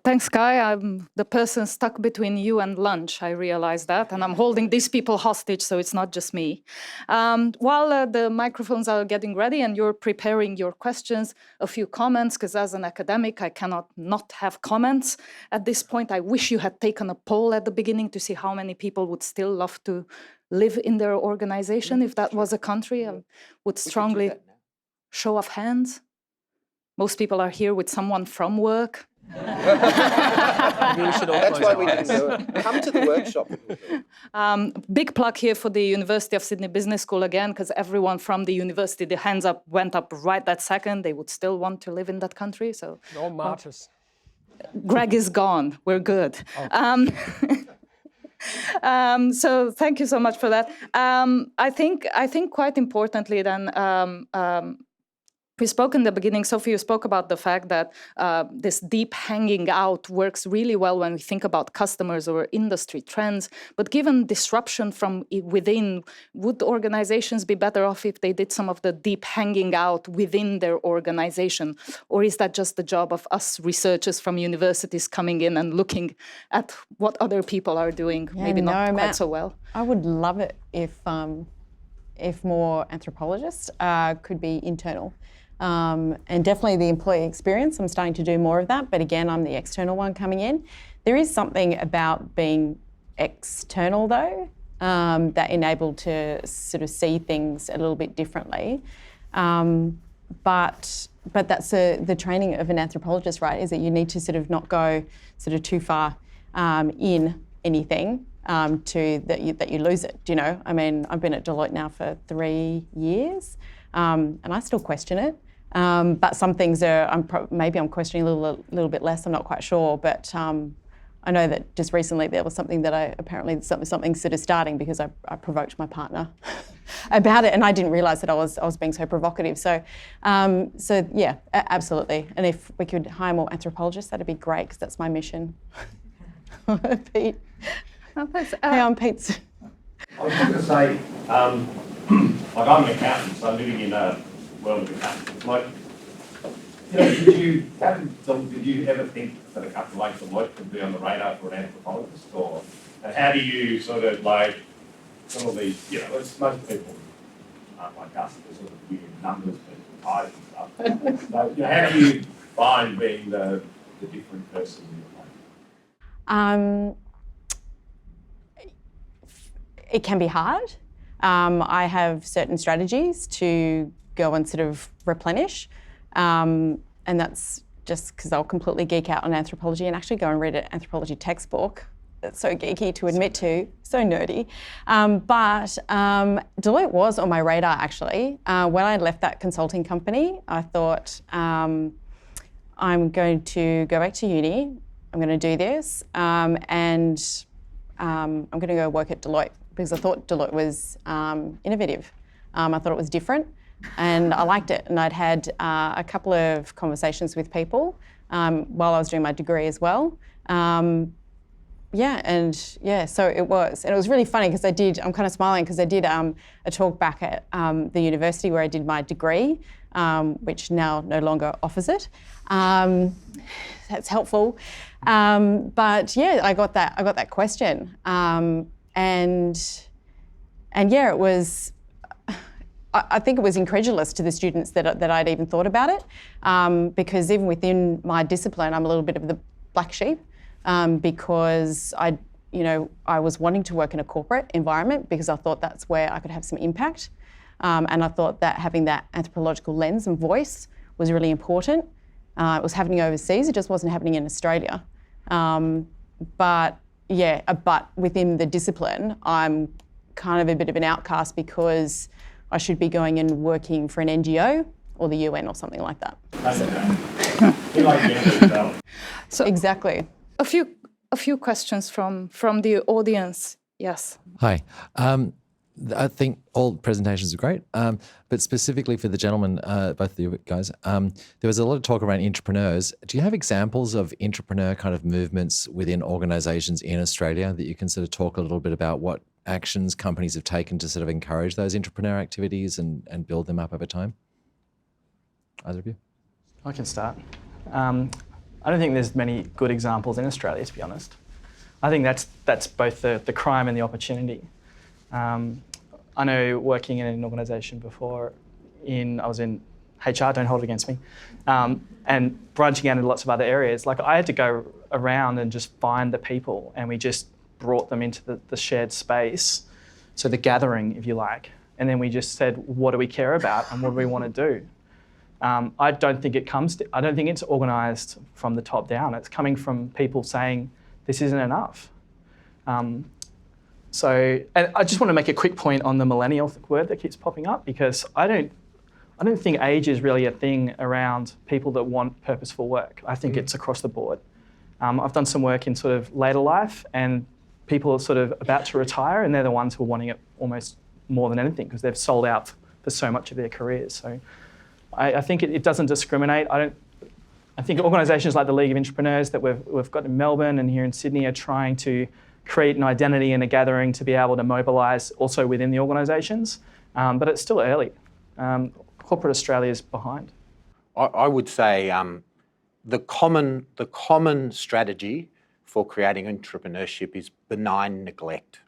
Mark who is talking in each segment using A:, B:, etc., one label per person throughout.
A: Thanks, Guy. I'm the person stuck between you and lunch. I realize that, and I'm holding these people hostage, so it's not just me. While the microphones are getting ready and you're preparing your questions, a few comments, because as an academic, I cannot not have comments. At this point, I wish you had taken a poll at the beginning to see how many people would still love to live in their organization if that was a country. I would strongly show of hands. Most people are here with someone from work.
B: That's why we didn't do it. Come to the workshop.
A: Big plug here for the University of Sydney Business School again, because everyone from the university, the hands up went up right that second. They would still want to live in that country. So
C: no martyrs.
A: Greg is gone. We're good.
C: Oh.
A: So thank you so much for that. I think quite importantly then. We spoke in the beginning, Sophie, you spoke about the fact that this deep hanging out works really well when we think about customers or industry trends. But given disruption from within, would organizations be better off if they did some of the deep hanging out within their organization? Or is that just the job of us researchers from universities coming in and looking at what other people are doing, maybe not quite so well?
D: I would love it if more anthropologists could be internal. And definitely the employee experience, I'm starting to do more of that, but again, I'm the external one coming in. There is something about being external though, that enabled to sort of see things a little bit differently. But that's the training of an anthropologist, right, is that you need to sort of not go sort of too far in anything that you lose it, you know? I mean, I've been at Deloitte now for 3 years, and I still question it. But some things maybe I'm questioning a little bit less. I'm not quite sure, but I know that just recently there was something that something sort of starting because I provoked my partner about it, and I didn't realise that I was being so provocative. So yeah, absolutely. And if we could hire more anthropologists, that'd be great because that's my mission. Pete. Hey, I'm Pete.
E: I was going to say, like I'm an accountant, so I'm living in a world of accountants. Like, you know, did you ever think that a company like Deloitte could be on the radar for an anthropologist, and how do you sort of like some of these, you know, most people aren't like us, they're sort of weird numbers, people, eyes and stuff. So, you know, how do you find being the different person in your life?
D: It can be hard. I have certain strategies to go and sort of replenish, and that's just because I'll completely geek out on anthropology and actually go and read an anthropology textbook. It's so geeky to admit to, so nerdy. But Deloitte was on my radar actually. When I left that consulting company, I thought I'm going to go back to uni, I'm going to do this, and I'm going to go work at Deloitte because I thought Deloitte was innovative. I thought it was different and I liked it. And I'd had a couple of conversations with people while I was doing my degree as well. So it was. And it was really funny because I'm kind of smiling because I did a talk back at the university where I did my degree, which now no longer offers it. That's helpful. But yeah, I got that question. It was, I think it was incredulous to the students that I'd even thought about it, because even within my discipline, I'm a little bit of the black sheep, because I was wanting to work in a corporate environment because I thought that's where I could have some impact. And I thought that having that anthropological lens and voice was really important. It was happening overseas, it just wasn't happening in Australia. But within the discipline, I'm kind of a bit of an outcast because I should be going and working for an NGO or the UN or something like that. So exactly.
A: A few questions from the audience. Yes.
F: Hi. I think all presentations are great, but specifically for the gentlemen, both of you guys, there was a lot of talk around entrepreneurs. Do you have examples of entrepreneur kind of movements within organisations in Australia that you can sort of talk a little bit about what actions companies have taken to sort of encourage those entrepreneur activities and build them up over time? Either of you?
C: I can start. I don't think there's many good examples in Australia, to be honest. I think that's both the crime and the opportunity. I know working in an organisation before, I was in HR, don't hold it against me, and branching out into lots of other areas. Like I had to go around and just find the people, and we just brought them into the shared space, so the gathering, if you like, and then we just said, what do we care about and what do we want to do? I don't think it's organised from the top down. It's coming from people saying this isn't enough. So, and I just want to make a quick point on the millennial word that keeps popping up, because I don't think age is really a thing around people that want purposeful work. I think it's across the board. I've done some work in sort of later life, and people are sort of about to retire, and they're the ones who are wanting it almost more than anything because they've sold out for so much of their careers. So I think it doesn't discriminate. I think organisations like the League of Entrepreneurs that we've got in Melbourne and here in Sydney are trying to create an identity and a gathering to be able to mobilise also within the organisations, but it's still early. Corporate Australia is behind.
G: I would say the common strategy for creating entrepreneurship is benign neglect.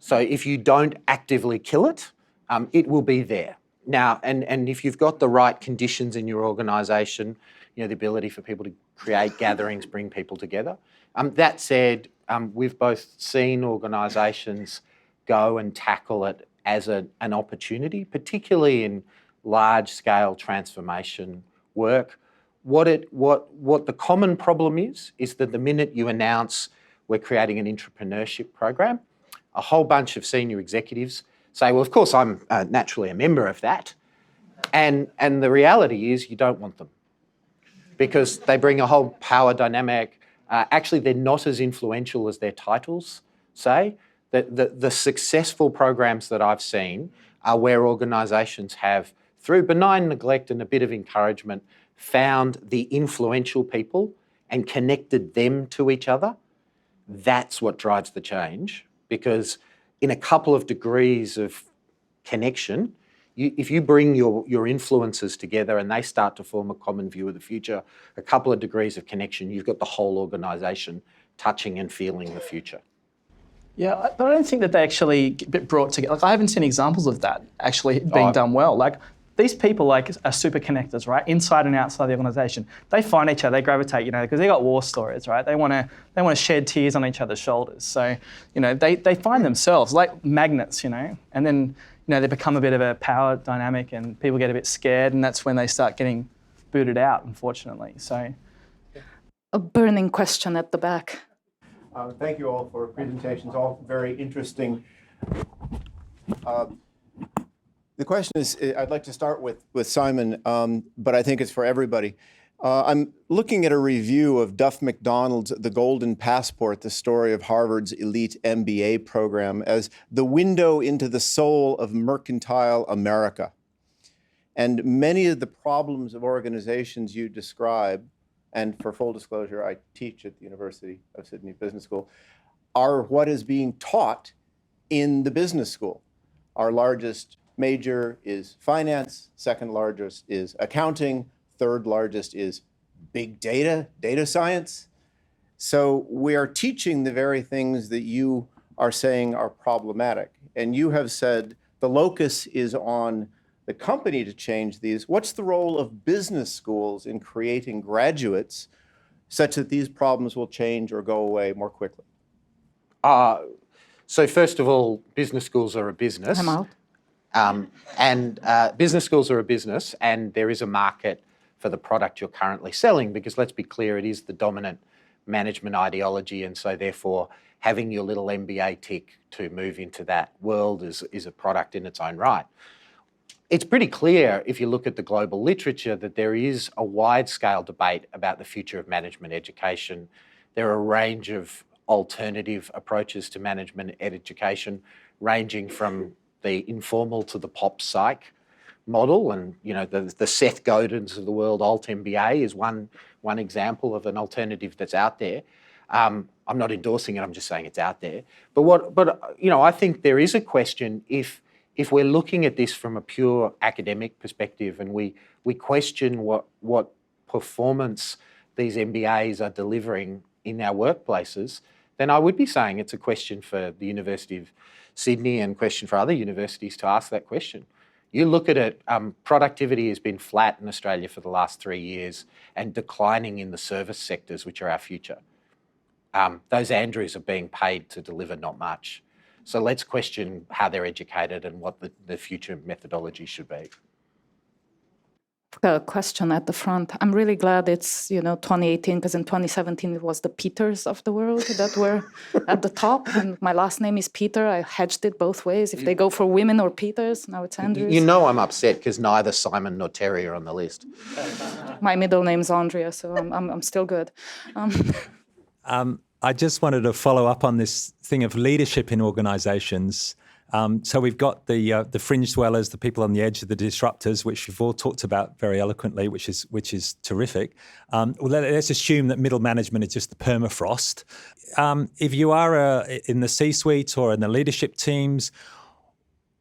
G: So if you don't actively kill it, it will be there. Now, and if you've got the right conditions in your organisation, the ability for people to create gatherings, bring people together. That said, we've both seen organisations go and tackle it as an opportunity, particularly in large-scale transformation work. What the common problem is that the minute you announce we're creating an entrepreneurship program, a whole bunch of senior executives say, well, of course, I'm naturally a member of that. And the reality is you don't want them because they bring a whole power dynamic. Actually, they're not as influential as their titles say. The successful programs that I've seen are where organisations have, through benign neglect and a bit of encouragement, found the influential people and connected them to each other. That's what drives the change, because in a couple of degrees of connection, if you bring your influences together and they start to form a common view of the future, a couple of degrees of connection, you've got the whole organisation touching and feeling the future.
C: Yeah, but I don't think that they actually get brought together. Like, I haven't seen examples of that actually being done well. Like, these people are super connectors, right? Inside and outside the organisation. They find each other, they gravitate, because they got war stories, right? They want to shed tears on each other's shoulders. So, they find themselves like magnets, and then, they become a bit of a power dynamic and people get a bit scared, and that's when they start getting booted out, unfortunately. So,
A: A burning question at the back.
B: Thank you all for presentations, all very interesting. The question is, I'd like to start with Simon, but I think it's for everybody. I'm looking at a review of Duff McDonald's The Golden Passport, the story of Harvard's elite MBA program, as the window into the soul of mercantile America. And many of the problems of organizations you describe, and for full disclosure, I teach at the University of Sydney Business School, are what is being taught in the business school. Our largest major is finance, second largest is accounting, third largest is big data, data science. So we are teaching the very things that you are saying are problematic. And you have said the locus is on the company to change these. What's the role of business schools in creating graduates such that these problems will change or go away more quickly?
G: So first of all, business schools are a business.
A: I'm out.
G: Business schools are a business, and there is a market for the product you're currently selling, because let's be clear, it is the dominant management ideology, and so therefore having your little MBA tick to move into that world is a product in its own right. It's pretty clear, if you look at the global literature, that there is a wide-scale debate about the future of management education. There are a range of alternative approaches to management education, ranging from the informal to the pop psych model, and the Seth Godins of the world. Alt MBA is one example of an alternative that's out there. I'm not endorsing it. I'm just saying it's out there. But I think there is a question if we're looking at this from a pure academic perspective, and we question what performance these MBAs are delivering in our workplaces, then I would be saying it's a question for the University of Sydney and a question for other universities to ask that question. You look at it, productivity has been flat in Australia for the last 3 years and declining in the service sectors, which are our future. Those Andrews are being paid to deliver not much. So let's question how they're educated and what the future methodology should be.
A: A question at the front. I'm really glad it's 2018, because in 2017 it was the Peters of the world that were at the top, and my last name is Peter. I hedged it both ways. If they go for women or Peters, now it's Andrews.
G: You know I'm upset because neither Simon nor Terry are on the list.
A: My middle name's Andrea, so I'm still good.
H: I just wanted to follow up on this thing of leadership in organisations. So we've got the fringe dwellers, the people on the edge of the disruptors, which we've all talked about very eloquently, which is terrific. Well, let's assume that middle management is just the permafrost. If you are in the C-suite or in the leadership teams,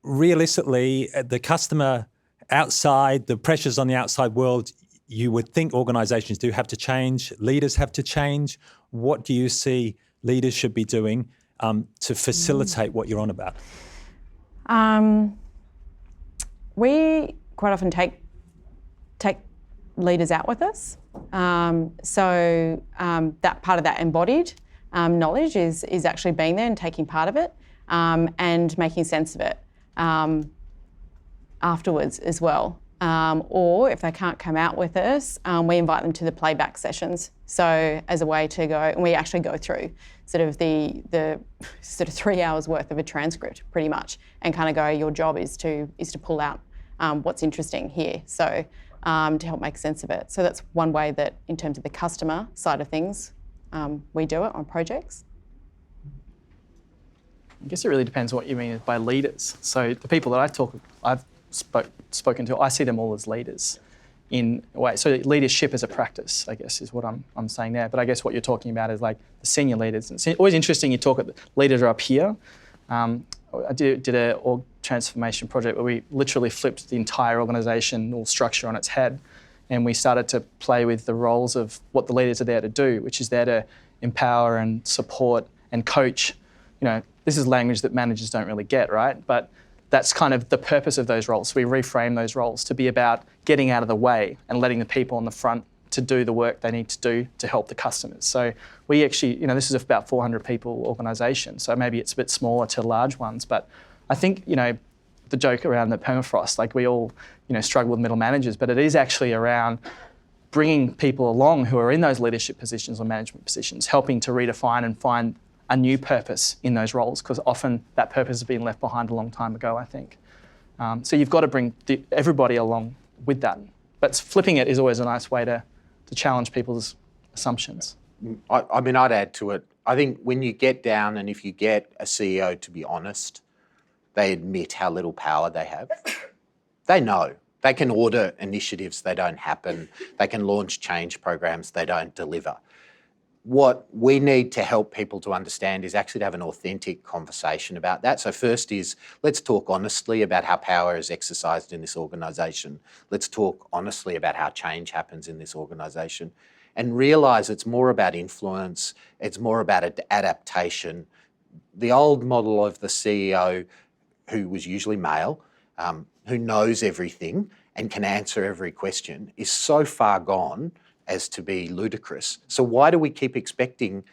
H: realistically, the customer outside, the pressures on the outside world, you would think organisations do have to change, leaders have to change. What do you see leaders should be doing to facilitate what you're on about?
D: We quite often take leaders out with us. So that part of that embodied knowledge is actually being there and taking part of it and making sense of it afterwards as well. Or if they can't come out with us, we invite them to the playback sessions. So as a way to go, and we actually go through sort of the sort of 3 hours worth of a transcript pretty much, and kind of go, your job is to pull out what's interesting here. So to help make sense of it. So that's one way that in terms of the customer side of things, we do it on projects.
C: I guess it really depends what you mean by leaders. So the people that I've spoken to, I see them all as leaders in a way. So leadership as a practice, I guess, is what I'm saying there. But I guess what you're talking about is like the senior leaders. It's always interesting, you talk at the leaders are up here. I did an org transformation project where we literally flipped the entire organisational structure on its head, and we started to play with the roles of what the leaders are there to do, which is there to empower and support and coach. This is language that managers don't really get, right? But that's kind of the purpose of those roles. So we reframe those roles to be about getting out of the way and letting the people on the front to do the work they need to do to help the customers. So we actually, this is about 400 people organisation, so maybe it's a bit smaller to large ones, but I think, the joke around the permafrost, like we all, struggle with middle managers, but it is actually around bringing people along who are in those leadership positions or management positions, helping to redefine and find a new purpose in those roles, because often that purpose has been left behind a long time ago, I think. So you've got to bring everybody along with that. But flipping it is always a nice way to challenge people's assumptions.
G: I mean, I'd add to it. I think when you get down and if you get a CEO to be honest, they admit how little power they have. They know. They can order initiatives, they don't happen. They can launch change programs, they don't deliver. What we need to help people to understand is actually to have an authentic conversation about that. So first is, let's talk honestly about how power is exercised in this organisation. Let's talk honestly about how change happens in this organisation, and realise it's more about influence, it's more about adaptation. The old model of the CEO, who was usually male, who knows everything and can answer every question, is so far gone as to be ludicrous. So why do we keep expecting?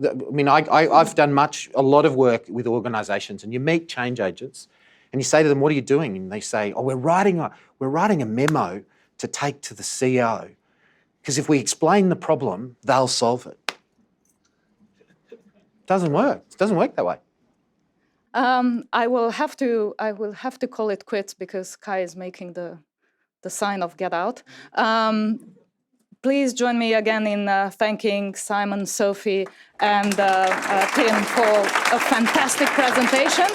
G: I've done a lot of work with organisations, and you meet change agents, and you say to them, "What are you doing?" And they say, "Oh, we're writing a memo to take to the CEO, because if we explain the problem, they'll solve it." It doesn't work. It doesn't work that way.
A: I will have to call it quits because Kai is making the sign of get out. Please join me again in thanking Simon, Sophie, and Tim for a fantastic presentation.